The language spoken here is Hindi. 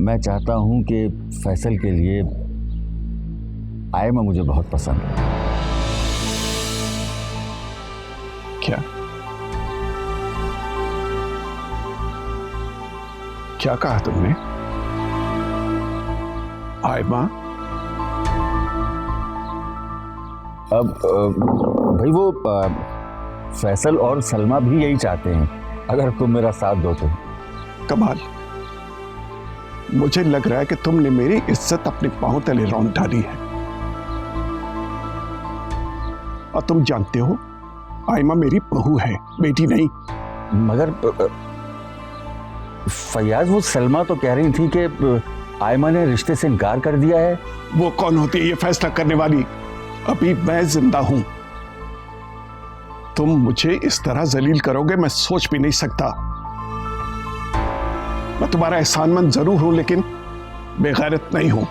मैं चाहता हूं कि फैसल के लिए आयमा मुझे बहुत पसंद है। क्या क्या कहा तुमने? आयमा? अब भाई वो फैसल और सलमा भी यही चाहते हैं, अगर तुम मेरा साथ दो तो। कमाल, मुझे लग रहा है कि तुमने मेरी इज्जत अपने पांव तले रौंद डाली है। और तुम जानते हो आयमा मेरी बहू है, बेटी नहीं। मगर फैयाज, वो सलमा तो कह रही थी कि आयमा ने रिश्ते से इनकार कर दिया है। वो कौन होती है ये फैसला करने वाली? अभी मैं जिंदा हूं। तुम मुझे इस तरह जलील करोगे मैं सोच भी नहीं सकता। मैं तुम्हारा एहसानमंद जरूर हूं लेकिन बेगैरत नहीं हूं।